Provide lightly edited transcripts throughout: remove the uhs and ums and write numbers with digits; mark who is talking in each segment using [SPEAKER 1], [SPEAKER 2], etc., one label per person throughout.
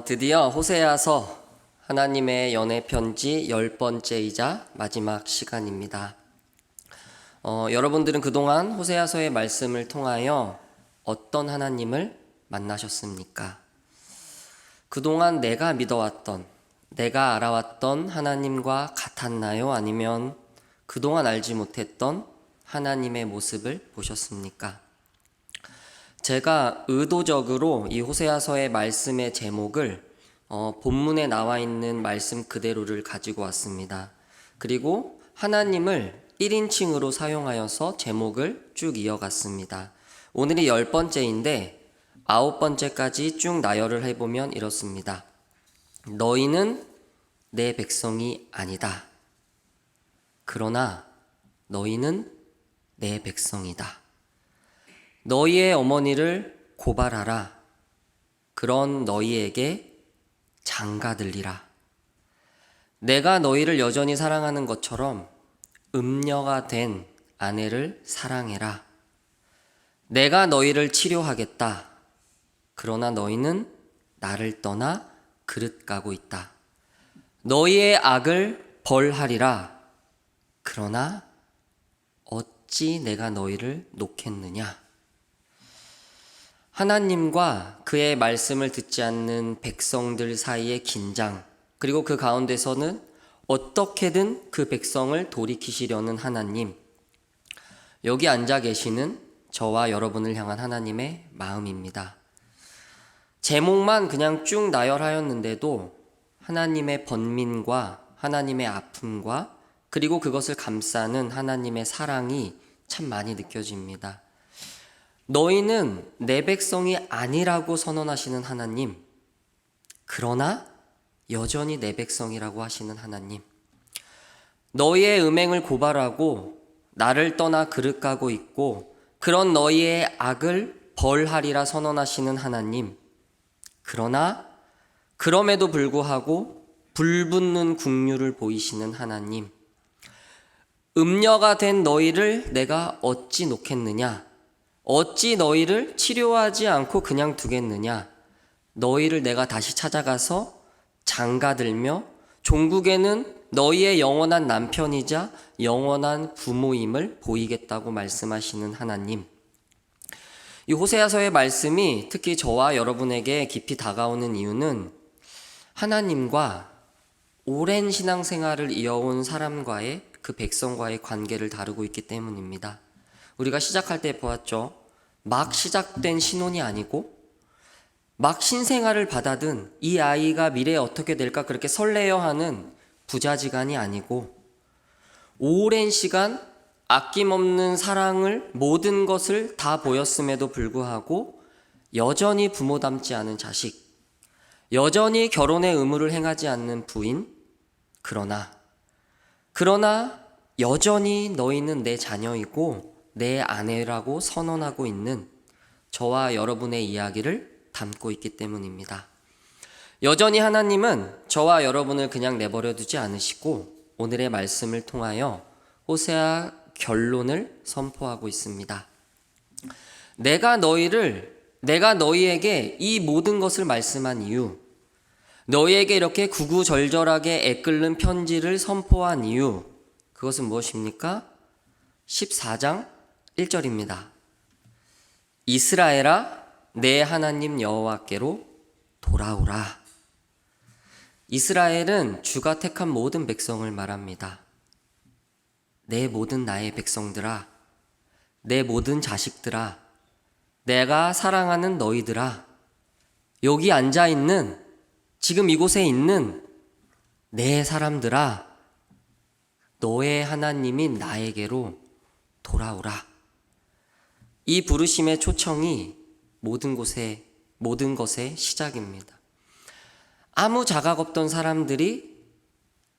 [SPEAKER 1] 드디어 호세아서 하나님의 연애 편지 10번째이자 마지막 시간입니다. 여러분들은 그동안 호세아서의 말씀을 통하여 어떤 하나님을 만나셨습니까? 그동안 내가 믿어왔던, 내가 알아왔던 하나님과 같았나요? 아니면 그동안 알지 못했던 하나님의 모습을 보셨습니까? 제가 의도적으로 이 호세아서의 말씀의 제목을 본문에 나와 있는 말씀 그대로를 가지고 왔습니다. 그리고 하나님을 1인칭으로 사용하여서 제목을 쭉 이어갔습니다. 오늘이 10번째인데 9번째까지 쭉 나열을 해보면 이렇습니다. 너희는 내 백성이 아니다. 그러나 너희는 내 백성이다. 너희의 어머니를 고발하라. 그런 너희에게 장가들리라. 내가 너희를 여전히 사랑하는 것처럼 음녀가 된 아내를 사랑해라. 내가 너희를 치료하겠다. 그러나 너희는 나를 떠나 그릇 가고 있다. 너희의 악을 벌하리라. 그러나 어찌 내가 너희를 놓겠느냐. 하나님과 그의 말씀을 듣지 않는 백성들 사이의 긴장, 그리고 그 가운데서는 어떻게든 그 백성을 돌이키시려는 하나님, 여기 앉아 계시는 저와 여러분을 향한 하나님의 마음입니다. 제목만 그냥 쭉 나열하였는데도 하나님의 번민과 하나님의 아픔과 그리고 그것을 감싸는 하나님의 사랑이 참 많이 느껴집니다. 너희는 내 백성이 아니라고 선언하시는 하나님, 그러나 여전히 내 백성이라고 하시는 하나님, 너희의 음행을 고발하고 나를 떠나 그릇 가고 있고 그런 너희의 악을 벌하리라 선언하시는 하나님, 그러나 그럼에도 불구하고 불붙는 긍휼을 보이시는 하나님, 음녀가 된 너희를 내가 어찌 놓겠느냐, 어찌 너희를 치료하지 않고 그냥 두겠느냐. 너희를 내가 다시 찾아가서 장가들며 종국에는 너희의 영원한 남편이자 영원한 부모임을 보이겠다고 말씀하시는 하나님. 이 호세아서의 말씀이 특히 저와 여러분에게 깊이 다가오는 이유는 하나님과 오랜 신앙생활을 이어온 사람과의 그 백성과의 관계를 다루고 있기 때문입니다. 우리가 시작할 때 보았죠. 막 시작된 신혼이 아니고 막 신생아를 받아든 이 아이가 미래에 어떻게 될까 그렇게 설레어하는 부자지간이 아니고 오랜 시간 아낌없는 사랑을 모든 것을 다 보였음에도 불구하고 여전히 부모 닮지 않은 자식, 여전히 결혼의 의무를 행하지 않는 부인, 그러나 여전히 너희는 내 자녀이고 내 아내라고 선언하고 있는 저와 여러분의 이야기를 담고 있기 때문입니다. 여전히 하나님은 저와 여러분을 그냥 내버려 두지 않으시고 오늘의 말씀을 통하여 호세아 결론을 선포하고 있습니다. 내가 너희에게 이 모든 것을 말씀한 이유, 너희에게 이렇게 구구절절하게 애끓는 편지를 선포한 이유, 그것은 무엇입니까? 14장 1절입니다. 이스라엘아, 내 하나님 여호와께로 돌아오라. 이스라엘은 주가 택한 모든 백성을 말합니다. 내 모든 나의 백성들아, 내 모든 자식들아, 내가 사랑하는 너희들아, 여기 앉아있는, 지금 이곳에 있는 내 사람들아, 너의 하나님인 나에게로 돌아오라. 이 부르심의 초청이 모든 것의 시작입니다. 아무 자각 없던 사람들이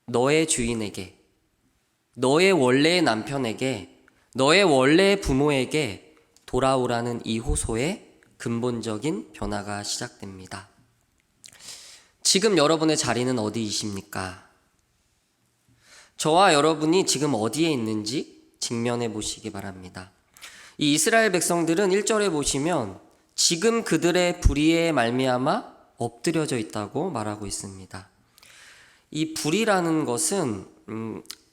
[SPEAKER 1] 너의 주인에게, 너의 원래의 남편에게, 너의 원래의 부모에게 돌아오라는 이 호소의 근본적인 변화가 시작됩니다. 지금 여러분의 자리는 어디이십니까? 저와 여러분이 지금 어디에 있는지 직면해 보시기 바랍니다. 이 이스라엘 백성들은 1절에 보시면 지금 그들의 불의에 말미암아 엎드려져 있다고 말하고 있습니다. 이 불이라는 것은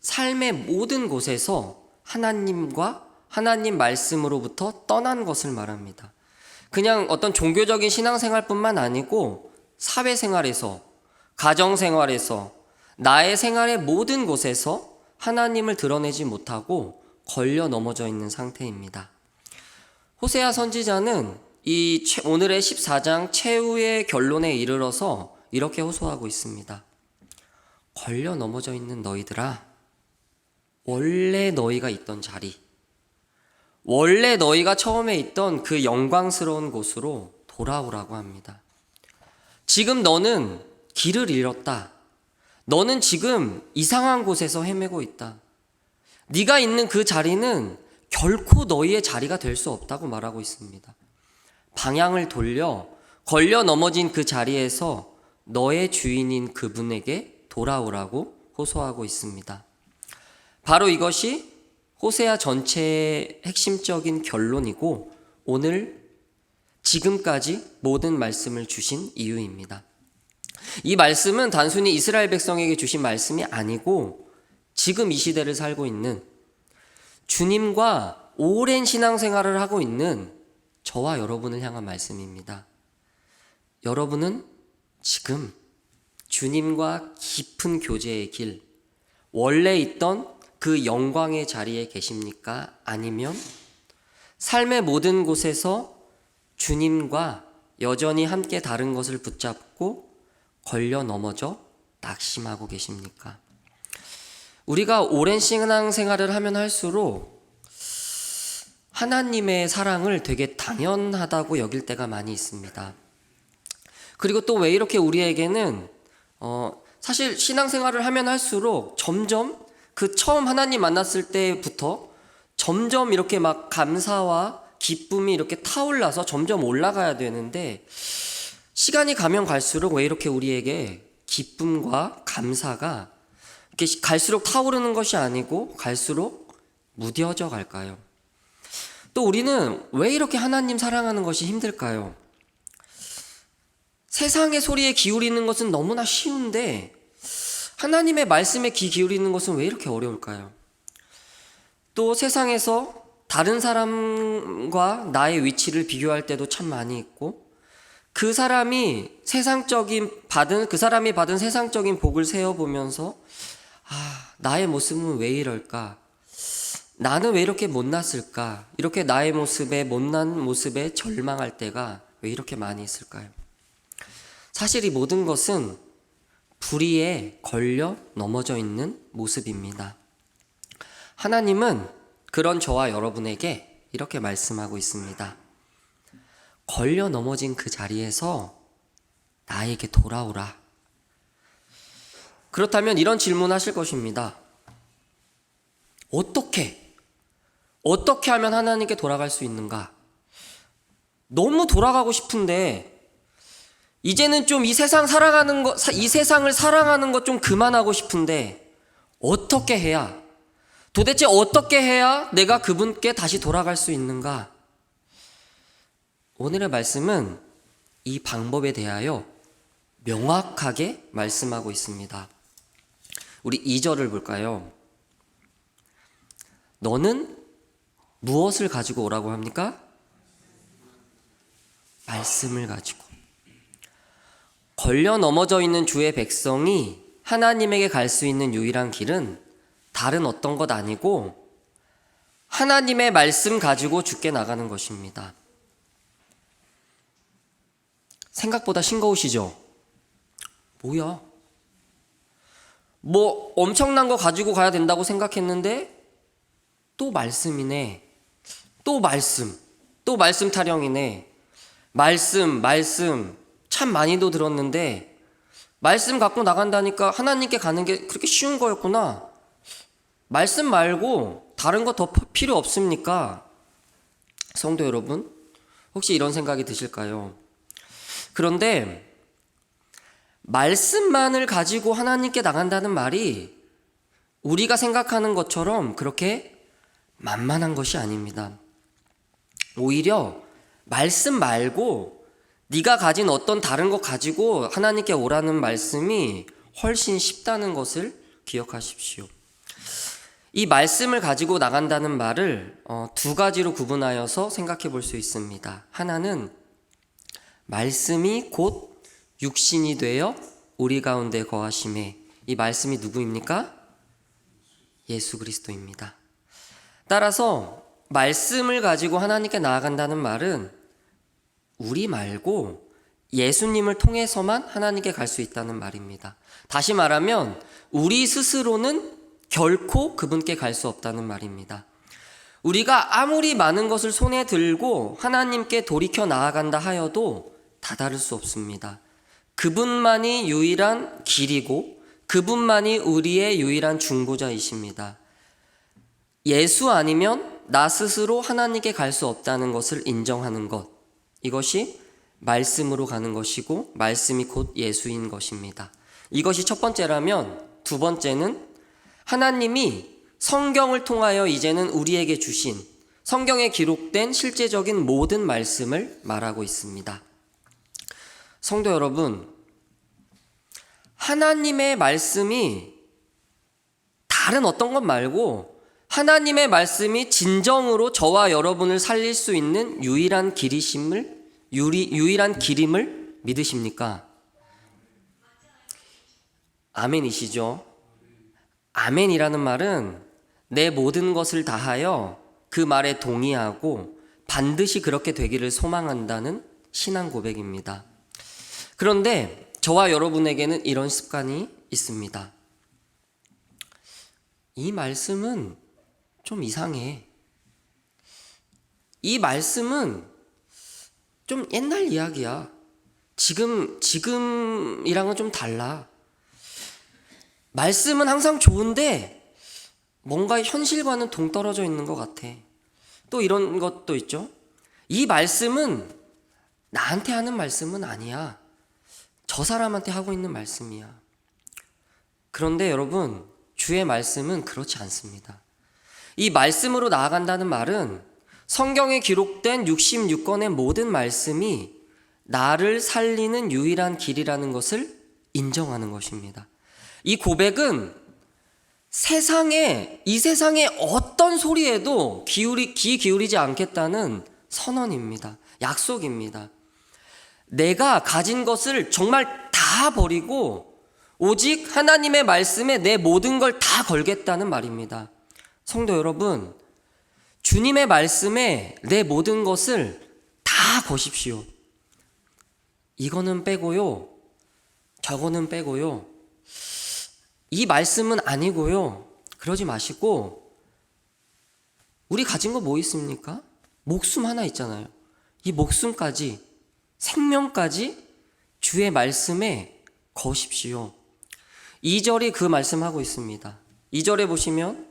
[SPEAKER 1] 삶의 모든 곳에서 하나님과 하나님 말씀으로부터 떠난 것을 말합니다. 그냥 어떤 종교적인 신앙생활뿐만 아니고 사회생활에서, 가정생활에서, 나의 생활의 모든 곳에서 하나님을 드러내지 못하고 걸려 넘어져 있는 상태입니다. 호세아 선지자는 이 오늘의 14장 최후의 결론에 이르러서 이렇게 호소하고 있습니다. 걸려 넘어져 있는 너희들아, 원래 너희가 있던 자리, 원래 너희가 처음에 있던 그 영광스러운 곳으로 돌아오라고 합니다. 지금 너는 길을 잃었다. 너는 지금 이상한 곳에서 헤매고 있다. 네가 있는 그 자리는 결코 너희의 자리가 될 수 없다고 말하고 있습니다. 방향을 돌려 걸려 넘어진 그 자리에서 너의 주인인 그분에게 돌아오라고 호소하고 있습니다. 바로 이것이 호세아 전체의 핵심적인 결론이고 오늘 지금까지 모든 말씀을 주신 이유입니다. 이 말씀은 단순히 이스라엘 백성에게 주신 말씀이 아니고 지금 이 시대를 살고 있는 주님과 오랜 신앙생활을 하고 있는 저와 여러분을 향한 말씀입니다. 여러분은 지금 주님과 깊은 교제의 길, 원래 있던 그 영광의 자리에 계십니까? 아니면 삶의 모든 곳에서 주님과 여전히 함께 다른 것을 붙잡고 걸려 넘어져 낙심하고 계십니까? 우리가 오랜 신앙생활을 하면 할수록 하나님의 사랑을 되게 당연하다고 여길 때가 많이 있습니다. 그리고 또 왜 이렇게 우리에게는 사실 신앙생활을 하면 할수록 점점 그 처음 하나님 만났을 때부터 점점 이렇게 막 감사와 기쁨이 이렇게 타올라서 점점 올라가야 되는데 시간이 가면 갈수록 왜 이렇게 우리에게 기쁨과 감사가 이렇게 갈수록 타오르는 것이 아니고 갈수록 무뎌져 갈까요? 또 우리는 왜 이렇게 하나님 사랑하는 것이 힘들까요? 세상의 소리에 기울이는 것은 너무나 쉬운데 하나님의 말씀에 귀 기울이는 것은 왜 이렇게 어려울까요? 또 세상에서 다른 사람과 나의 위치를 비교할 때도 참 많이 있고 그 사람이 받은 세상적인 복을 세어보면서 나의 모습은 왜 이럴까? 나는 왜 이렇게 못났을까? 이렇게 나의 못난 모습에 절망할 때가 왜 이렇게 많이 있을까요? 사실 이 모든 것은 불의에 걸려 넘어져 있는 모습입니다. 하나님은 그런 저와 여러분에게 이렇게 말씀하고 있습니다. 걸려 넘어진 그 자리에서 나에게 돌아오라. 그렇다면 이런 질문 하실 것입니다. 어떻게 하면 하나님께 돌아갈 수 있는가? 너무 돌아가고 싶은데 이제는 좀 이 세상을 사랑하는 것 좀 그만하고 싶은데 도대체 어떻게 해야 내가 그분께 다시 돌아갈 수 있는가? 오늘의 말씀은 이 방법에 대하여 명확하게 말씀하고 있습니다. 우리 2절을 볼까요? 너는 무엇을 가지고 오라고 합니까? 말씀을 가지고. 걸려 넘어져 있는 주의 백성이 하나님에게 갈 수 있는 유일한 길은 다른 어떤 것 아니고 하나님의 말씀 가지고 주께 나가는 것입니다. 생각보다 싱거우시죠? 뭐야? 뭐 엄청난 거 가지고 가야 된다고 생각했는데 또 말씀이네. 또 말씀 타령이네. 말씀 참 많이도 들었는데 말씀 갖고 나간다니까 하나님께 가는 게 그렇게 쉬운 거였구나. 말씀 말고 다른 거 더 필요 없습니까? 성도 여러분, 혹시 이런 생각이 드실까요? 그런데 말씀만을 가지고 하나님께 나간다는 말이 우리가 생각하는 것처럼 그렇게 만만한 것이 아닙니다. 오히려 말씀 말고 네가 가진 어떤 다른 것 가지고 하나님께 오라는 말씀이 훨씬 쉽다는 것을 기억하십시오. 이 말씀을 가지고 나간다는 말을 두 가지로 구분하여서 생각해 볼 수 있습니다. 하나는 말씀이 곧 육신이 되어 우리 가운데 거하심에, 이 말씀이 누구입니까? 예수 그리스도입니다. 따라서 말씀을 가지고 하나님께 나아간다는 말은 우리 말고 예수님을 통해서만 하나님께 갈 수 있다는 말입니다. 다시 말하면 우리 스스로는 결코 그분께 갈 수 없다는 말입니다. 우리가 아무리 많은 것을 손에 들고 하나님께 돌이켜 나아간다 하여도 다다를 수 없습니다. 그분만이 유일한 길이고 그분만이 우리의 유일한 중보자이십니다. 예수 아니면 나 스스로 하나님께 갈 수 없다는 것을 인정하는 것, 이것이 말씀으로 가는 것이고 말씀이 곧 예수인 것입니다. 이것이 첫 번째라면, 두 번째는 하나님이 성경을 통하여 이제는 우리에게 주신 성경에 기록된 실제적인 모든 말씀을 말하고 있습니다. 성도 여러분, 하나님의 말씀이 다른 어떤 것 말고 하나님의 말씀이 진정으로 저와 여러분을 살릴 수 있는 유일한 길임을 믿으십니까? 아멘이시죠? 아멘이라는 말은 내 모든 것을 다하여 그 말에 동의하고 반드시 그렇게 되기를 소망한다는 신앙 고백입니다. 그런데 저와 여러분에게는 이런 습관이 있습니다. 이 말씀은 좀 이상해. 이 말씀은 좀 옛날 이야기야. 지금이랑은 좀 달라. 말씀은 항상 좋은데 뭔가 현실과는 동떨어져 있는 것 같아. 또 이런 것도 있죠. 이 말씀은 나한테 하는 말씀은 아니야. 저 사람한테 하고 있는 말씀이야. 그런데 여러분, 주의 말씀은 그렇지 않습니다. 이 말씀으로 나아간다는 말은 성경에 기록된 66권의 모든 말씀이 나를 살리는 유일한 길이라는 것을 인정하는 것입니다. 이 고백은 이 세상의 어떤 소리에도 귀 기울이지 않겠다는 선언입니다. 약속입니다. 내가 가진 것을 정말 다 버리고 오직 하나님의 말씀에 내 모든 걸 다 걸겠다는 말입니다. 성도 여러분, 주님의 말씀에 내 모든 것을 다 거십시오. 이거는 빼고요, 저거는 빼고요, 이 말씀은 아니고요, 그러지 마시고, 우리 가진 거 뭐 있습니까? 목숨 하나 있잖아요. 이 목숨까지, 생명까지 주의 말씀에 거십시오. 2절이 그 말씀하고 있습니다. 2절에 보시면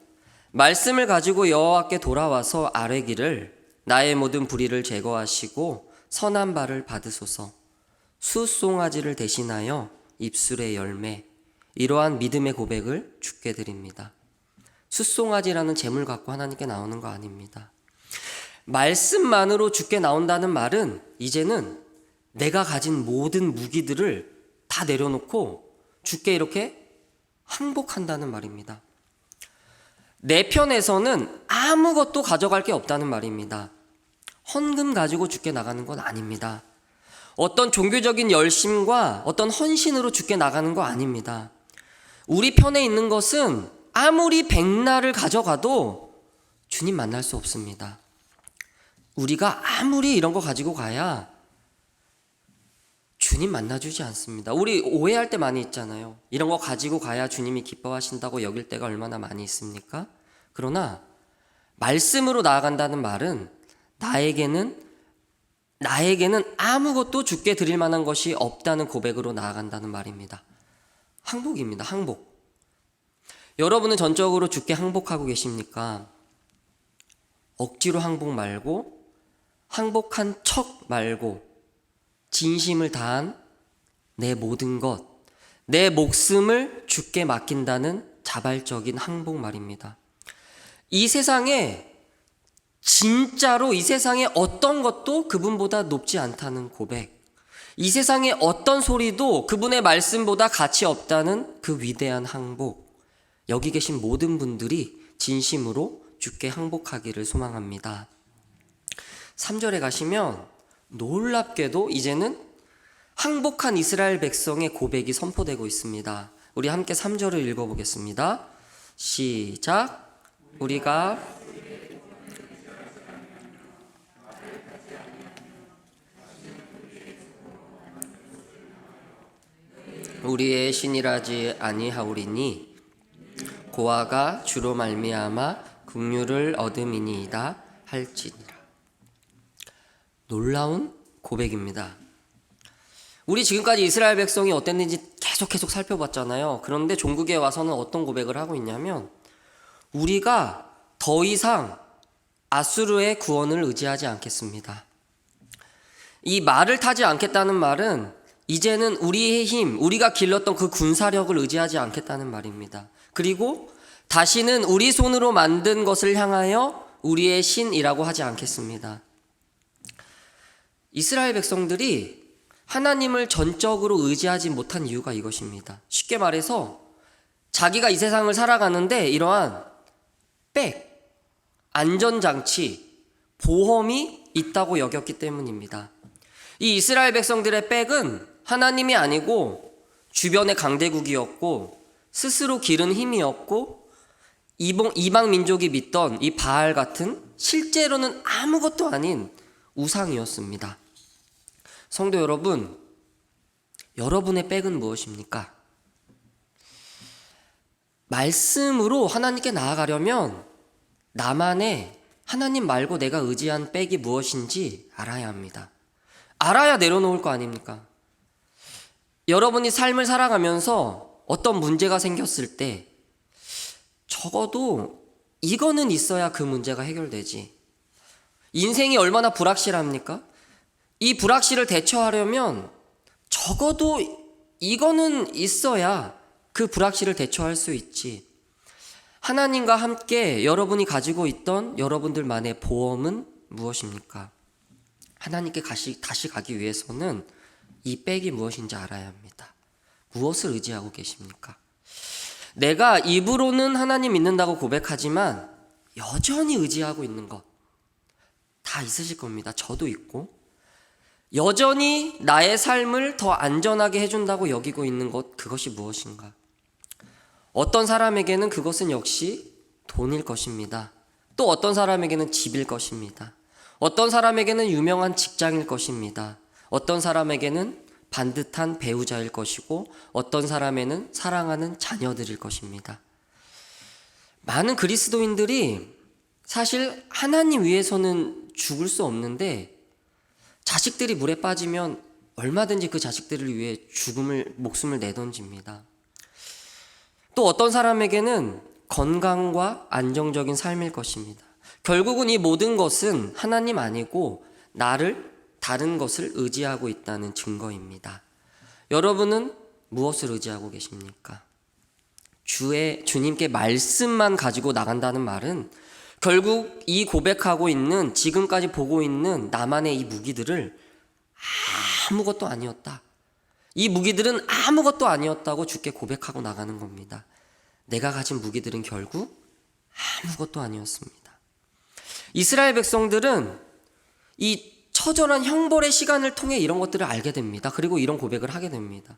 [SPEAKER 1] 말씀을 가지고 여호와께 돌아와서 아뢰기를 나의 모든 불의를 제거하시고 선한 발을 받으소서. 수송아지를 대신하여 입술의 열매, 이러한 믿음의 고백을 주께 드립니다. 숫송아지라는 제물 갖고 하나님께 나오는 거 아닙니다. 말씀만으로 주께 나온다는 말은 이제는 내가 가진 모든 무기들을 다 내려놓고 주께 이렇게 항복한다는 말입니다. 내 편에서는 아무것도 가져갈 게 없다는 말입니다. 헌금 가지고 주께 나가는 건 아닙니다. 어떤 종교적인 열심과 어떤 헌신으로 주께 나가는 거 아닙니다. 우리 편에 있는 것은 아무리 백날을 가져가도 주님 만날 수 없습니다. 우리가 아무리 이런 거 가지고 가야 주님 만나주지 않습니다. 우리 오해할 때 많이 있잖아요. 이런 거 가지고 가야 주님이 기뻐하신다고 여길 때가 얼마나 많이 있습니까? 그러나 말씀으로 나아간다는 말은 나에게는 아무것도 주께 드릴 만한 것이 없다는 고백으로 나아간다는 말입니다. 항복입니다. 항복. 여러분은 전적으로 주께 항복하고 계십니까? 억지로 항복 말고, 항복한 척 말고, 진심을 다한 내 모든 것, 내 목숨을 주께 맡긴다는 자발적인 항복 말입니다. 이 세상에 진짜로 이 세상에 어떤 것도 그분보다 높지 않다는 고백, 이 세상의 어떤 소리도 그분의 말씀보다 가치 없다는 그 위대한 항복. 여기 계신 모든 분들이 진심으로 주께 항복하기를 소망합니다. 3절에 가시면 놀랍게도 이제는 항복한 이스라엘 백성의 고백이 선포되고 있습니다. 우리 함께 3절을 읽어보겠습니다. 시작. 우리의 신이라지 아니하오리니 고아가 주로 말미암아 긍휼을 얻음이니이다 할지니라. 놀라운 고백입니다. 우리 지금까지 이스라엘 백성이 어땠는지 계속 살펴봤잖아요. 그런데 종국에 와서는 어떤 고백을 하고 있냐면 우리가 더 이상 아수르의 구원을 의지하지 않겠습니다. 이 말을 타지 않겠다는 말은 이제는 우리의 힘, 우리가 길렀던 그 군사력을 의지하지 않겠다는 말입니다. 그리고 다시는 우리 손으로 만든 것을 향하여 우리의 신이라고 하지 않겠습니다. 이스라엘 백성들이 하나님을 전적으로 의지하지 못한 이유가 이것입니다. 쉽게 말해서 자기가 이 세상을 살아가는데 이러한 안전장치, 보험이 있다고 여겼기 때문입니다. 이 이스라엘 백성들의 백은 하나님이 아니고 주변의 강대국이었고 스스로 기른 힘이었고 이방 민족이 믿던 이 바알 같은 실제로는 아무것도 아닌 우상이었습니다. 성도 여러분, 여러분의 백은 무엇입니까? 말씀으로 하나님께 나아가려면 나만의 하나님 말고 내가 의지한 백이 무엇인지 알아야 합니다. 알아야 내려놓을 거 아닙니까? 여러분이 삶을 살아가면서 어떤 문제가 생겼을 때 적어도 이거는 있어야 그 문제가 해결되지. 인생이 얼마나 불확실합니까? 이 불확실을 대처하려면 적어도 이거는 있어야 그 불확실을 대처할 수 있지. 하나님과 함께 여러분이 가지고 있던 여러분들만의 보험은 무엇입니까? 하나님께 다시 가기 위해서는 이 백이 무엇인지 알아야 합니다. 무엇을 의지하고 계십니까? 내가 입으로는 하나님 믿는다고 고백하지만 여전히 의지하고 있는 것 다 있으실 겁니다. 저도 있고 여전히 나의 삶을 더 안전하게 해준다고 여기고 있는 것, 그것이 무엇인가? 어떤 사람에게는 그것은 역시 돈일 것입니다. 또 어떤 사람에게는 집일 것입니다. 어떤 사람에게는 유명한 직장일 것입니다. 어떤 사람에게는 반듯한 배우자일 것이고 어떤 사람에는 사랑하는 자녀들일 것입니다. 많은 그리스도인들이 사실 하나님 위해서는 죽을 수 없는데 자식들이 물에 빠지면 얼마든지 그 자식들을 위해 목숨을 내던집니다. 또 어떤 사람에게는 건강과 안정적인 삶일 것입니다. 결국은 이 모든 것은 하나님 아니고 나를 다른 것을 의지하고 있다는 증거입니다. 여러분은 무엇을 의지하고 계십니까? 주님께 말씀만 가지고 나간다는 말은 결국 이 고백하고 있는, 지금까지 보고 있는 나만의 이 무기들을 아무것도 아니었다. 이 무기들은 아무것도 아니었다고 주께 고백하고 나가는 겁니다. 내가 가진 무기들은 결국 아무것도 아니었습니다. 이스라엘 백성들은 이 처절한 형벌의 시간을 통해 이런 것들을 알게 됩니다. 그리고 이런 고백을 하게 됩니다.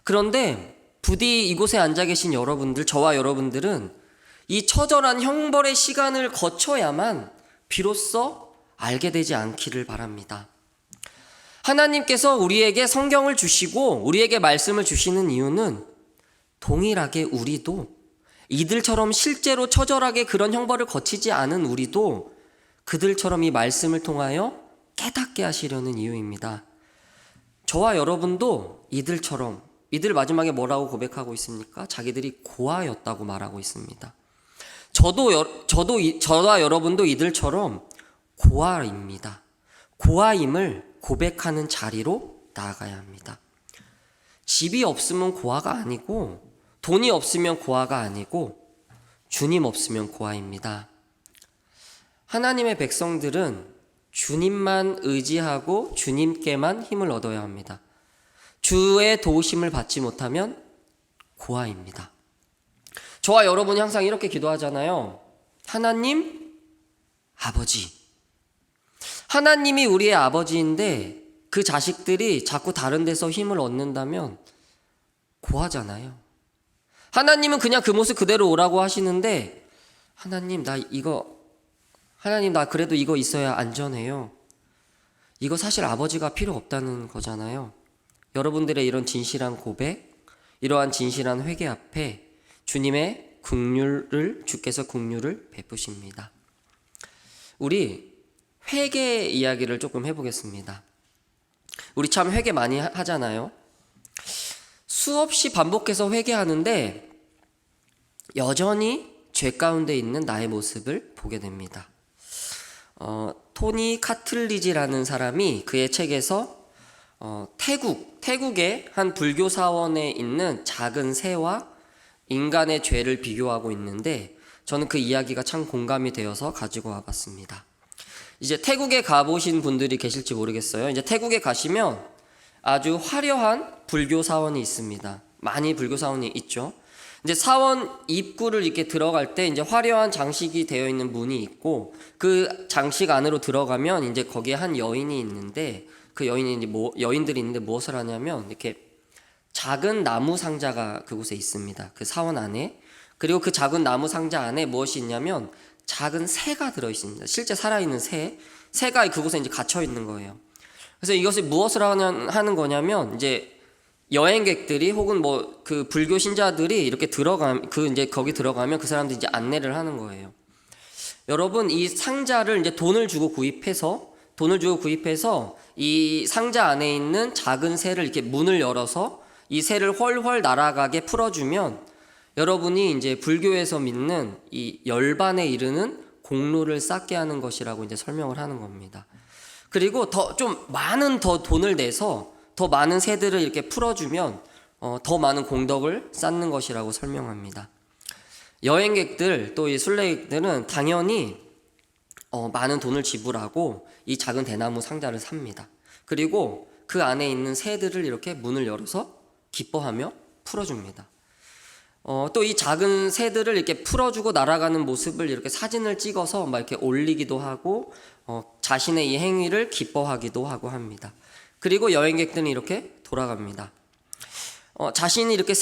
[SPEAKER 1] 그런데 부디 이곳에 앉아 계신 여러분들, 저와 여러분들은 이 처절한 형벌의 시간을 거쳐야만 비로소 알게 되지 않기를 바랍니다. 하나님께서 우리에게 성경을 주시고 우리에게 말씀을 주시는 이유는 동일하게 우리도 이들처럼 실제로 처절하게 그런 형벌을 거치지 않은 우리도 그들처럼 이 말씀을 통하여 깨닫게 하시려는 이유입니다. 저와 여러분도 이들 마지막에 뭐라고 고백하고 있습니까? 자기들이 고아였다고 말하고 있습니다. 저와 여러분도 이들처럼 고아입니다. 고아임을 고백하는 자리로 나아가야 합니다. 집이 없으면 고아가 아니고 돈이 없으면 고아가 아니고 주님 없으면 고아입니다. 하나님의 백성들은 주님만 의지하고 주님께만 힘을 얻어야 합니다. 주의 도우심을 받지 못하면 고아입니다. 저와 여러분이 항상 이렇게 기도하잖아요. 하나님, 아버지. 하나님이 우리의 아버지인데 그 자식들이 자꾸 다른 데서 힘을 얻는다면 고아잖아요. 하나님은 그냥 그 모습 그대로 오라고 하시는데 하나님 나 그래도 이거 있어야 안전해요. 이거 사실 아버지가 필요 없다는 거잖아요. 여러분들의 이런 진실한 고백, 이러한 진실한 회개 앞에 주님의 주께서 긍휼을 베푸십니다. 우리 회개 이야기를 조금 해보겠습니다. 우리 참 회개 많이 하잖아요. 수없이 반복해서 회개하는데 여전히 죄 가운데 있는 나의 모습을 보게 됩니다. 토니 카틀리지라는 사람이 그의 책에서 태국의 한 불교 사원에 있는 작은 새와 인간의 죄를 비교하고 있는데 저는 그 이야기가 참 공감이 되어서 가지고 와봤습니다. 이제 태국에 가보신 분들이 계실지 모르겠어요. 이제 태국에 가시면 아주 화려한 불교 사원이 있습니다. 많이 불교 사원이 있죠. 이제 사원 입구를 이렇게 들어갈 때 이제 화려한 장식이 되어 있는 문이 있고 그 장식 안으로 들어가면 이제 거기에 한 여인이 있는데 그 여인들이 있는데 무엇을 하냐면 이렇게 작은 나무 상자가 그곳에 있습니다. 그 사원 안에. 그리고 그 작은 나무 상자 안에 무엇이 있냐면 작은 새가 들어 있습니다. 실제 살아있는 새가 그곳에 이제 갇혀 있는 거예요. 그래서 이것을 무엇을 하는 거냐면 이제 여행객들이 혹은 뭐 그 불교 신자들이 이렇게 거기 들어가면 그 사람들이 이제 안내를 하는 거예요. 여러분, 이 상자를 이제 돈을 주고 구입해서 이 상자 안에 있는 작은 새를 이렇게 문을 열어서 이 새를 훨훨 날아가게 풀어주면 여러분이 이제 불교에서 믿는 이 열반에 이르는 공로를 쌓게 하는 것이라고 이제 설명을 하는 겁니다. 그리고 더 많은 돈을 내서 더 많은 새들을 이렇게 풀어주면 더 많은 공덕을 쌓는 것이라고 설명합니다. 여행객들 또 이 순례객들은 당연히 많은 돈을 지불하고 이 작은 대나무 상자를 삽니다. 그리고 그 안에 있는 새들을 이렇게 문을 열어서 기뻐하며 풀어줍니다. 또 이 작은 새들을 이렇게 풀어주고 날아가는 모습을 이렇게 사진을 찍어서 막 이렇게 올리기도 하고 자신의 이 행위를 기뻐하기도 하고 합니다. 그리고 여행객들은 이렇게 돌아갑니다. 자신이 이렇게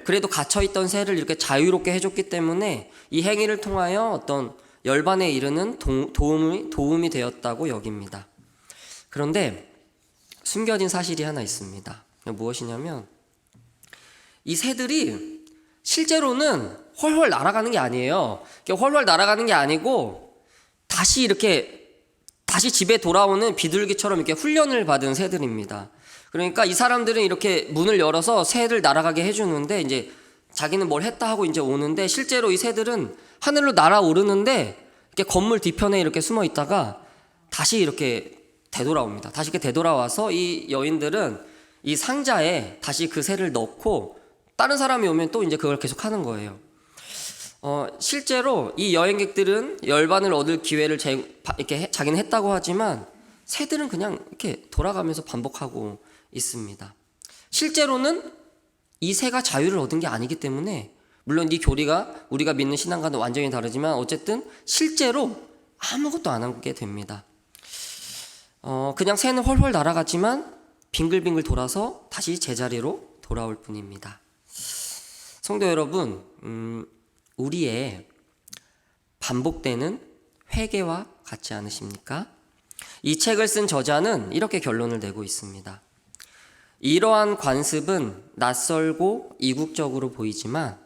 [SPEAKER 1] 그래도 갇혀있던 새를 이렇게 자유롭게 해줬기 때문에 이 행위를 통하여 어떤 열반에 이르는 도움이 되었다고 여깁니다. 그런데 숨겨진 사실이 하나 있습니다. 무엇이냐면 이 새들이 실제로는 훨훨 날아가는 게 아니에요. 훨훨 날아가는 게 아니고 다시 집에 돌아오는 비둘기처럼 이렇게 훈련을 받은 새들입니다. 그러니까 이 사람들은 이렇게 문을 열어서 새를 날아가게 해주는데 이제 자기는 뭘 했다 하고 이제 오는데 실제로 이 새들은 하늘로 날아오르는데 이렇게 건물 뒤편에 이렇게 숨어 있다가 다시 이렇게 되돌아옵니다. 다시 이렇게 되돌아와서 이 여인들은 이 상자에 다시 그 새를 넣고 다른 사람이 오면 또 이제 그걸 계속 하는 거예요. 실제로 이 여행객들은 열반을 얻을 기회를 이렇게 자기는 했다고 하지만 새들은 그냥 이렇게 돌아가면서 반복하고 있습니다. 실제로는 이 새가 자유를 얻은 게 아니기 때문에 물론 이 교리가 우리가 믿는 신앙과는 완전히 다르지만 어쨌든 실제로 아무것도 안 하게 됩니다. 그냥 새는 훨훨 날아갔지만 빙글빙글 돌아서 다시 제자리로 돌아올 뿐입니다. 성도 여러분, 우리의 반복되는 회개와 같지 않으십니까? 이 책을 쓴 저자는 이렇게 결론을 내고 있습니다. 이러한 관습은 낯설고 이국적으로 보이지만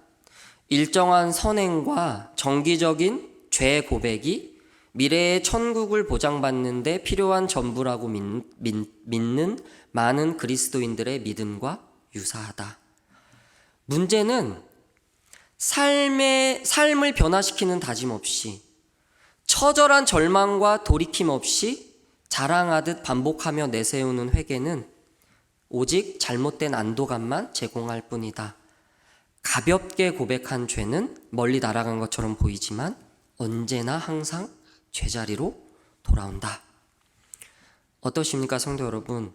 [SPEAKER 1] 일정한 선행과 정기적인 죄 고백이 미래의 천국을 보장받는 데 필요한 전부라고 믿는 많은 그리스도인들의 믿음과 유사하다. 문제는 삶을 변화시키는 다짐 없이 처절한 절망과 돌이킴 없이 자랑하듯 반복하며 내세우는 회개는 오직 잘못된 안도감만 제공할 뿐이다. 가볍게 고백한 죄는 멀리 날아간 것처럼 보이지만 언제나 항상 제자리로 돌아온다. 어떠십니까, 성도 여러분?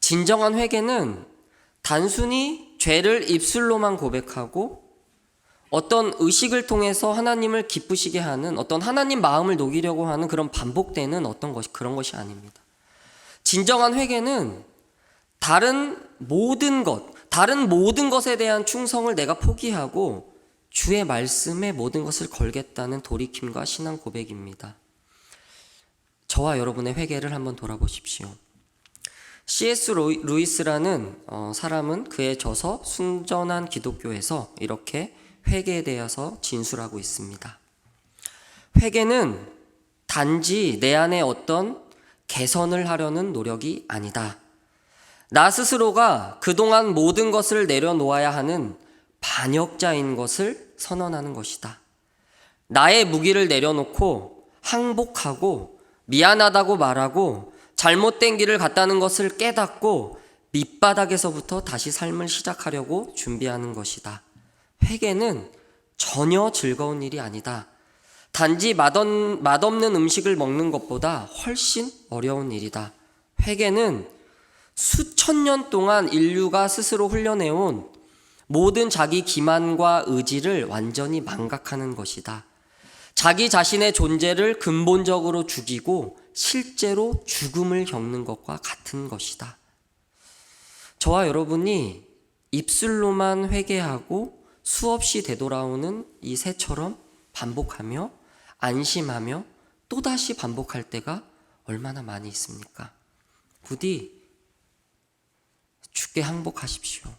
[SPEAKER 1] 진정한 회개는 단순히 죄를 입술로만 고백하고 어떤 의식을 통해서 하나님을 기쁘시게 하는, 어떤 하나님 마음을 녹이려고 하는 그런 반복되는 그런 것이 아닙니다. 진정한 회개는 다른 모든 것에 대한 충성을 내가 포기하고 주의 말씀에 모든 것을 걸겠다는 돌이킴과 신앙 고백입니다. 저와 여러분의 회개를 한번 돌아보십시오. C.S. 루이스라는 사람은 그의 저서 순전한 기독교에서 이렇게 회개에 대해서 진술하고 있습니다. 회개는 단지 내 안에 어떤 개선을 하려는 노력이 아니다. 나 스스로가 그동안 모든 것을 내려놓아야 하는 반역자인 것을 선언하는 것이다. 나의 무기를 내려놓고 항복하고 미안하다고 말하고 잘못된 길을 갔다는 것을 깨닫고 밑바닥에서부터 다시 삶을 시작하려고 준비하는 것이다. 회개는 전혀 즐거운 일이 아니다. 단지 맛없는 음식을 먹는 것보다 훨씬 어려운 일이다. 회개는 수천 년 동안 인류가 스스로 훈련해온 모든 자기 기만과 의지를 완전히 망각하는 것이다. 자기 자신의 존재를 근본적으로 죽이고 실제로 죽음을 겪는 것과 같은 것이다. 저와 여러분이 입술로만 회개하고 수없이 되돌아오는 이 새처럼 반복하며 안심하며 또다시 반복할 때가 얼마나 많이 있습니까? 부디 주께 항복하십시오.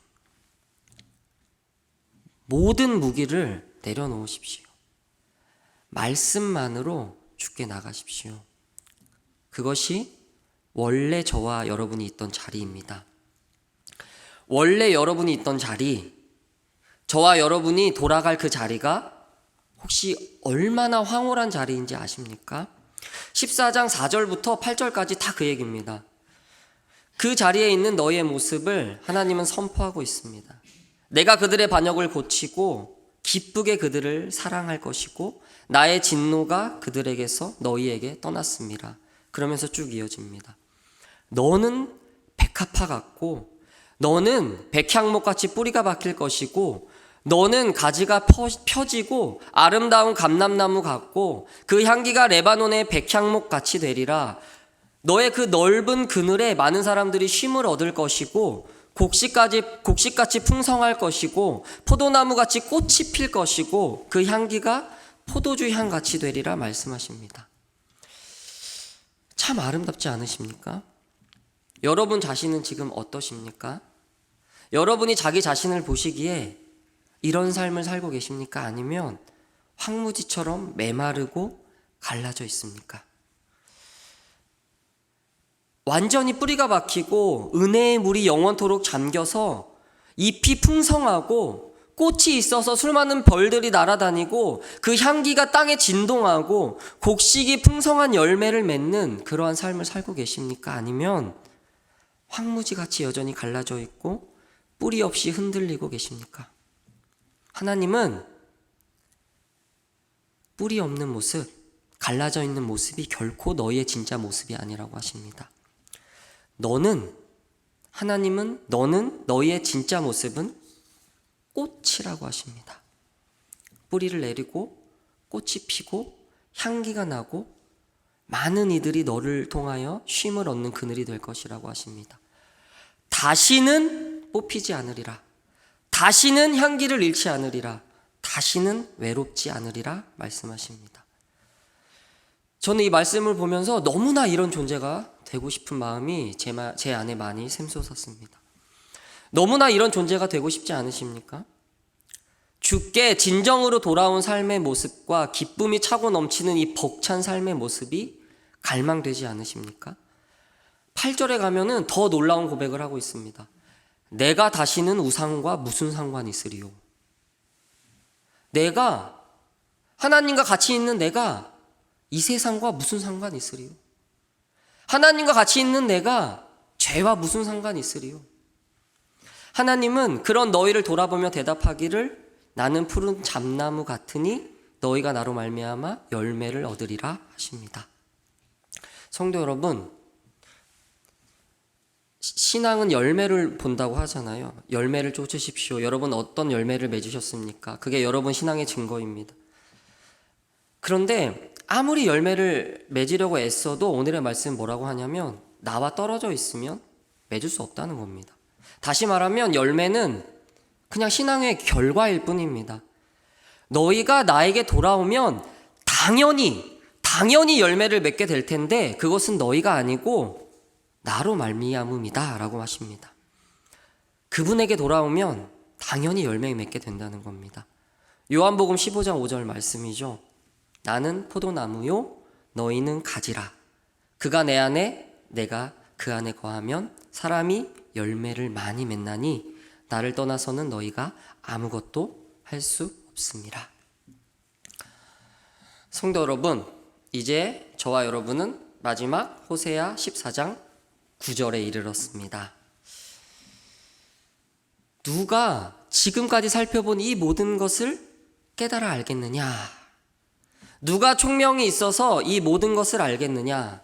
[SPEAKER 1] 모든 무기를 내려놓으십시오. 말씀만으로 주께 나가십시오. 그것이 원래 저와 여러분이 있던 자리입니다. 원래 여러분이 있던 자리, 저와 여러분이 돌아갈 그 자리가 혹시 얼마나 황홀한 자리인지 아십니까? 14장 4절부터 8절까지 다 그 얘기입니다. 그 자리에 있는 너희의 모습을 하나님은 선포하고 있습니다. 내가 그들의 반역을 고치고 기쁘게 그들을 사랑할 것이고 나의 진노가 그들에게서 너희에게 떠났습니다. 그러면서 쭉 이어집니다. 너는 백합화 같고 너는 백향목같이 뿌리가 박힐 것이고 너는 가지가 펴지고 아름다운 감람나무 같고 그 향기가 레바논의 백향목같이 되리라. 너의 그 넓은 그늘에 많은 사람들이 쉼을 얻을 것이고 곡식같이 풍성할 것이고 포도나무같이 꽃이 필 것이고 그 향기가 포도주 향같이 되리라 말씀하십니다. 참 아름답지 않으십니까? 여러분 자신은 지금 어떠십니까? 여러분이 자기 자신을 보시기에 이런 삶을 살고 계십니까? 아니면 황무지처럼 메마르고 갈라져 있습니까? 완전히 뿌리가 박히고 은혜의 물이 영원토록 잠겨서 잎이 풍성하고 꽃이 있어서 수많은 벌들이 날아다니고 그 향기가 땅에 진동하고 곡식이 풍성한 열매를 맺는 그러한 삶을 살고 계십니까? 아니면 황무지같이 여전히 갈라져 있고 뿌리 없이 흔들리고 계십니까? 하나님은 뿌리 없는 모습, 갈라져 있는 모습이 결코 너희의 진짜 모습이 아니라고 하십니다. 하나님은 너희의 진짜 모습은 꽃이라고 하십니다. 뿌리를 내리고 꽃이 피고 향기가 나고 많은 이들이 너를 통하여 쉼을 얻는 그늘이 될 것이라고 하십니다. 다시는 뽑히지 않으리라. 다시는 향기를 잃지 않으리라. 다시는 외롭지 않으리라 말씀하십니다. 저는 이 말씀을 보면서 너무나 이런 존재가 되고 싶은 마음이 제 안에 많이 샘솟았습니다. 너무나 이런 존재가 되고 싶지 않으십니까? 주께 진정으로 돌아온 삶의 모습과 기쁨이 차고 넘치는 이 벅찬 삶의 모습이 갈망되지 않으십니까? 8절에 가면은 더 놀라운 고백을 하고 있습니다. 내가 다시는 우상과 무슨 상관이 있으리요? 내가 하나님과 같이 있는 내가 이 세상과 무슨 상관이 있으리요? 하나님과 같이 있는 내가 죄와 무슨 상관이 있으리요? 하나님은 그런 너희를 돌아보며 대답하기를 나는 푸른 잡나무 같으니 너희가 나로 말미암아 열매를 얻으리라 하십니다. 성도 여러분, 신앙은 열매를 본다고 하잖아요. 열매를 쫓으십시오. 여러분 어떤 열매를 맺으셨습니까? 그게 여러분 신앙의 증거입니다. 그런데 아무리 열매를 맺으려고 애써도 오늘의 말씀 뭐라고 하냐면 나와 떨어져 있으면 맺을 수 없다는 겁니다. 다시 말하면 열매는 그냥 신앙의 결과일 뿐입니다. 너희가 나에게 돌아오면 당연히 열매를 맺게 될 텐데 그것은 너희가 아니고 나로 말미암음이다 라고 하십니다. 그분에게 돌아오면 당연히 열매 맺게 된다는 겁니다. 요한복음 15장 5절 말씀이죠. 나는 포도나무요 너희는 가지라. 그가 내 안에 내가 그 안에 거하면 사람이 열매를 많이 맺나니 나를 떠나서는 너희가 아무것도 할 수 없습니다. 성도 여러분, 이제 저와 여러분은 마지막 호세아 14장 9절에 이르렀습니다. 누가 지금까지 살펴본 이 모든 것을 깨달아 알겠느냐? 누가 총명이 있어서 이 모든 것을 알겠느냐?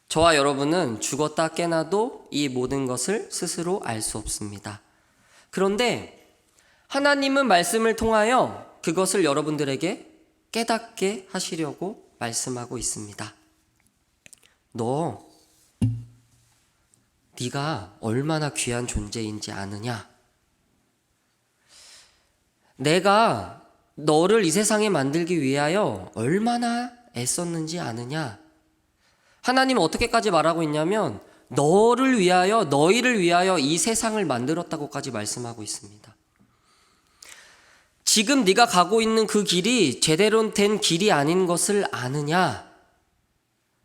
[SPEAKER 1] 저와 여러분은 죽었다 깨나도 이 모든 것을 스스로 알 수 없습니다. 그런데 하나님은 말씀을 통하여 그것을 여러분들에게 깨닫게 하시려고 말씀하고 있습니다. 네가 얼마나 귀한 존재인지 아느냐? 내가 너를 이 세상에 만들기 위하여 얼마나 애썼는지 아느냐? 하나님은 어떻게까지 말하고 있냐면 너희를 위하여 이 세상을 만들었다고까지 말씀하고 있습니다. 지금 네가 가고 있는 그 길이 제대로 된 길이 아닌 것을 아느냐?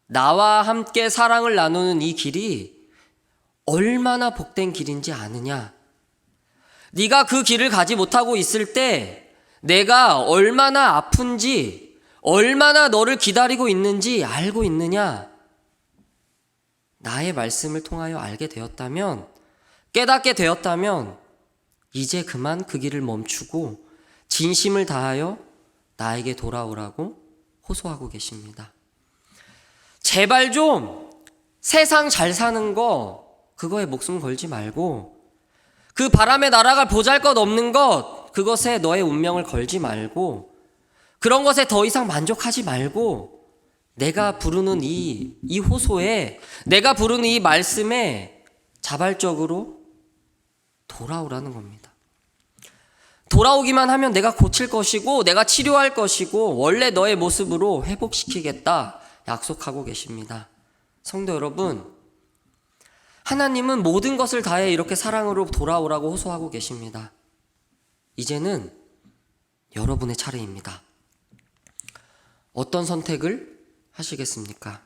[SPEAKER 1] 나와 함께 사랑을 나누는 이 길이 얼마나 복된 길인지 아느냐? 네가 그 길을 가지 못하고 있을 때 내가 얼마나 아픈지, 얼마나 너를 기다리고 있는지 알고 있느냐? 나의 말씀을 통하여 알게 되었다면, 깨닫게 되었다면 이제 그만 그 길을 멈추고 진심을 다하여 나에게 돌아오라고 호소하고 계십니다. 제발 좀 세상 잘 사는 거 그거에 목숨 걸지 말고, 그 바람에 날아갈 보잘것없는 것 그것에 너의 운명을 걸지 말고, 그런 것에 더 이상 만족하지 말고 내가 부르는 이 호소에, 내가 부르는 이 말씀에 자발적으로 돌아오라는 겁니다. 돌아오기만 하면 내가 고칠 것이고 내가 치료할 것이고 원래 너의 모습으로 회복시키겠다 약속하고 계십니다. 성도 여러분, 하나님은 모든 것을 다해 이렇게 사랑으로 돌아오라고 호소하고 계십니다. 이제는 여러분의 차례입니다. 어떤 선택을 하시겠습니까?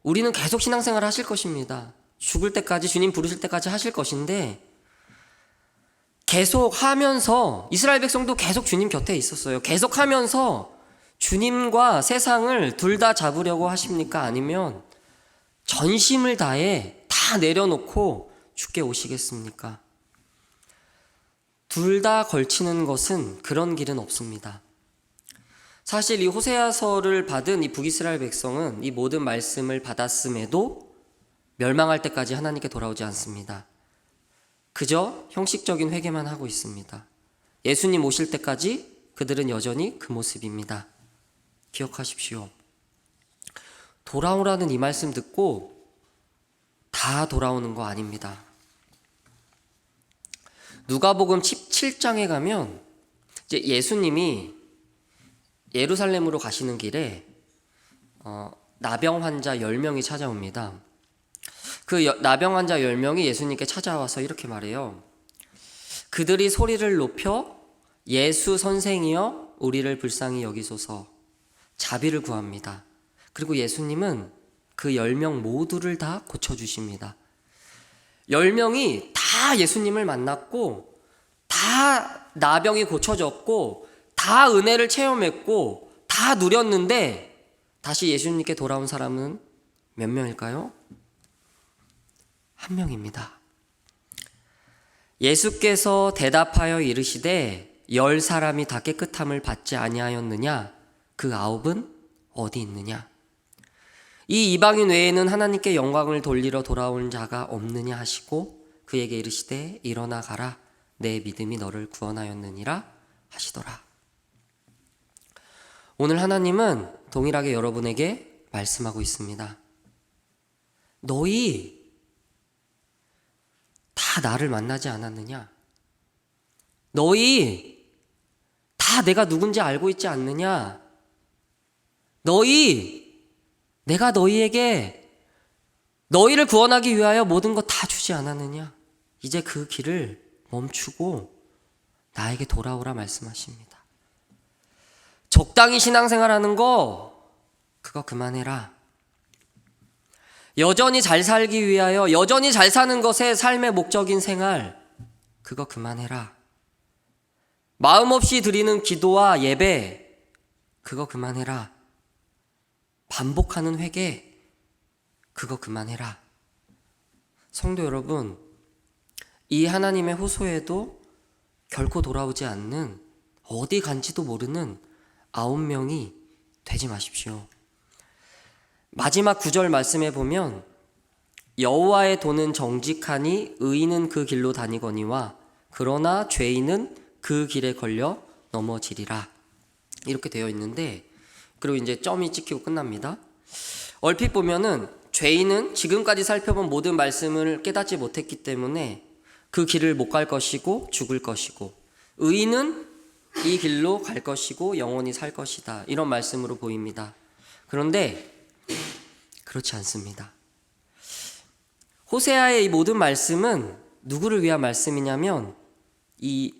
[SPEAKER 1] 우리는 계속 신앙생활을 하실 것입니다. 죽을 때까지, 주님 부르실 때까지 하실 것인데, 계속 하면서, 이스라엘 백성도 계속 주님 곁에 있었어요. 계속 하면서 주님과 세상을 둘 다 잡으려고 하십니까? 아니면 전심을 다해 다 내려놓고 주께 오시겠습니까? 둘 다 걸치는 것은 그런 길은 없습니다. 사실 이 호세아서를 받은 이 북이스라엘 백성은 이 모든 말씀을 받았음에도 멸망할 때까지 하나님께 돌아오지 않습니다. 그저 형식적인 회개만 하고 있습니다. 예수님 오실 때까지 그들은 여전히 그 모습입니다. 기억하십시오. 돌아오라는 이 말씀 듣고 다 돌아오는 거 아닙니다. 누가복음 17장에 가면 이제 예수님이 예루살렘으로 가시는 길에 나병 환자 10명이 찾아옵니다. 그 나병 환자 10명이 예수님께 찾아와서 이렇게 말해요. 그들이 소리를 높여 예수 선생이여 우리를 불쌍히 여기소서, 자비를 구합니다. 그리고 예수님은 그 10명 모두를 다 고쳐주십니다. 10명이 다 예수님을 만났고 다 나병이 고쳐졌고 다 은혜를 체험했고 다 누렸는데 다시 예수님께 돌아온 사람은 몇 명일까요? 한 명입니다. 예수께서 대답하여 이르시되 10사람이 다 깨끗함을 받지 아니하였느냐? 그 9은 어디 있느냐? 이 이방인 외에는 하나님께 영광을 돌리러 돌아온 자가 없느냐 하시고 그에게 이르시되 일어나 가라 내 믿음이 너를 구원하였느니라 하시더라. 오늘 하나님은 동일하게 여러분에게 말씀하고 있습니다. 너희 다 나를 만나지 않았느냐? 너희 다 내가 누군지 알고 있지 않느냐? 내가 너희에게 너희를 구원하기 위하여 모든 것 다 주지 않았느냐? 이제 그 길을 멈추고 나에게 돌아오라 말씀하십니다. 적당히 신앙생활하는 거 그거 그만해라. 여전히 잘 살기 위하여 여전히 잘 사는 것에 삶의 목적인 생활 그거 그만해라. 마음 없이 드리는 기도와 예배 그거 그만해라. 반복하는 회개 그거 그만해라. 성도 여러분, 이 하나님의 호소에도 결코 돌아오지 않는 어디 간지도 모르는 9명이 되지 마십시오. 마지막 9절 말씀에 보면 여호와의 도는 정직하니 의인은 그 길로 다니거니와 그러나 죄인은 그 길에 걸려 넘어지리라 이렇게 되어 있는데, 그리고 이제 점이 찍히고 끝납니다. 얼핏 보면은 죄인은 지금까지 살펴본 모든 말씀을 깨닫지 못했기 때문에 그 길을 못 갈 것이고 죽을 것이고, 의인은 이 길로 갈 것이고 영원히 살 것이다 이런 말씀으로 보입니다. 그런데 그렇지 않습니다. 호세아의 이 모든 말씀은 누구를 위한 말씀이냐면 이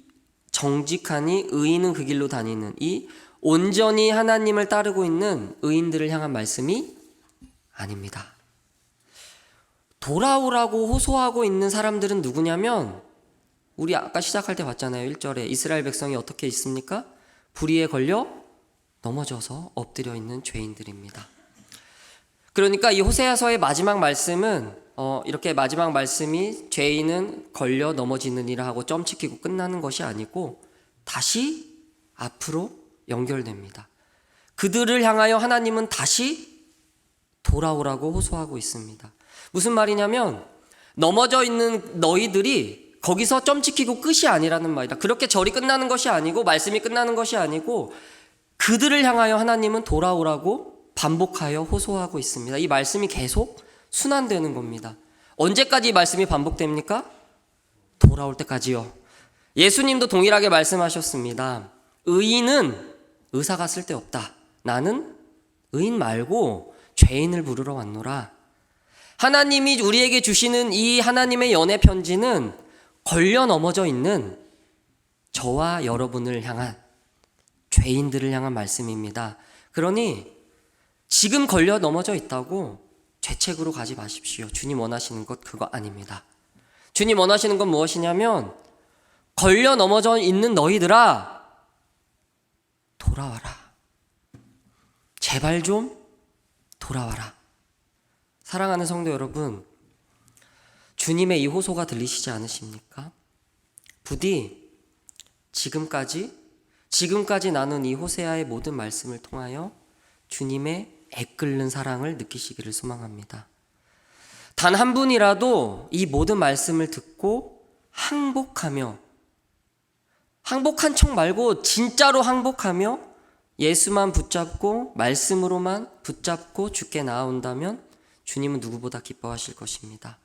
[SPEAKER 1] 정직하니 의인은 그 길로 다니는 이 온전히 하나님을 따르고 있는 의인들을 향한 말씀이 아닙니다. 돌아오라고 호소하고 있는 사람들은 누구냐면 우리 아까 시작할 때 봤잖아요. 1절에 이스라엘 백성이 어떻게 있습니까? 불의에 걸려 넘어져서 엎드려 있는 죄인들입니다. 그러니까 이 호세아서의 마지막 말씀은 이렇게 마지막 말씀이 죄인은 걸려 넘어지느니라 하고 점 찍히고 끝나는 것이 아니고 다시 앞으로 연결됩니다. 그들을 향하여 하나님은 다시 돌아오라고 호소하고 있습니다. 무슨 말이냐면 넘어져 있는 너희들이 거기서 점 찍히고 끝이 아니라는 말이다. 그렇게 절이 끝나는 것이 아니고 말씀이 끝나는 것이 아니고 그들을 향하여 하나님은 돌아오라고 반복하여 호소하고 있습니다. 이 말씀이 계속 순환되는 겁니다. 언제까지 이 말씀이 반복됩니까? 돌아올 때까지요. 예수님도 동일하게 말씀하셨습니다. 의인은 의사가 쓸데없다. 나는 의인 말고 죄인을 부르러 왔노라. 하나님이 우리에게 주시는 이 하나님의 연애 편지는 걸려 넘어져 있는 저와 여러분을 향한, 죄인들을 향한 말씀입니다. 그러니 지금 걸려 넘어져 있다고 죄책으로 가지 마십시오. 주님 원하시는 것 그거 아닙니다. 주님 원하시는 건 무엇이냐면 걸려 넘어져 있는 너희들아 돌아와라. 제발 좀 돌아와라. 사랑하는 성도 여러분, 주님의 이 호소가 들리시지 않으십니까? 부디 지금까지 나눈 이 호세아의 모든 말씀을 통하여 주님의 애끓는 사랑을 느끼시기를 소망합니다. 단 한 분이라도 이 모든 말씀을 듣고 항복하며, 항복한 척 말고 진짜로 항복하며 예수만 붙잡고 말씀으로만 붙잡고 주께 나아온다면 주님은 누구보다 기뻐하실 것입니다.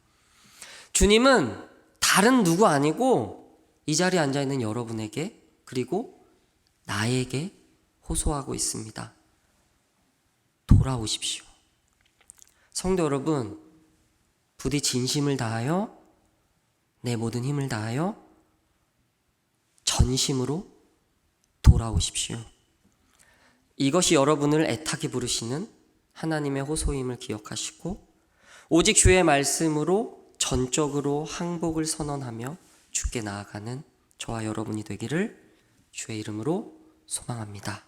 [SPEAKER 1] 주님은 다른 누구 아니고 이 자리에 앉아있는 여러분에게 그리고 나에게 호소하고 있습니다. 돌아오십시오. 성도 여러분, 부디 진심을 다하여 내 모든 힘을 다하여 전심으로 돌아오십시오. 이것이 여러분을 애타게 부르시는 하나님의 호소임을 기억하시고 오직 주의 말씀으로 전적으로 항복을 선언하며 주께 나아가는 저와 여러분이 되기를 주의 이름으로 소망합니다.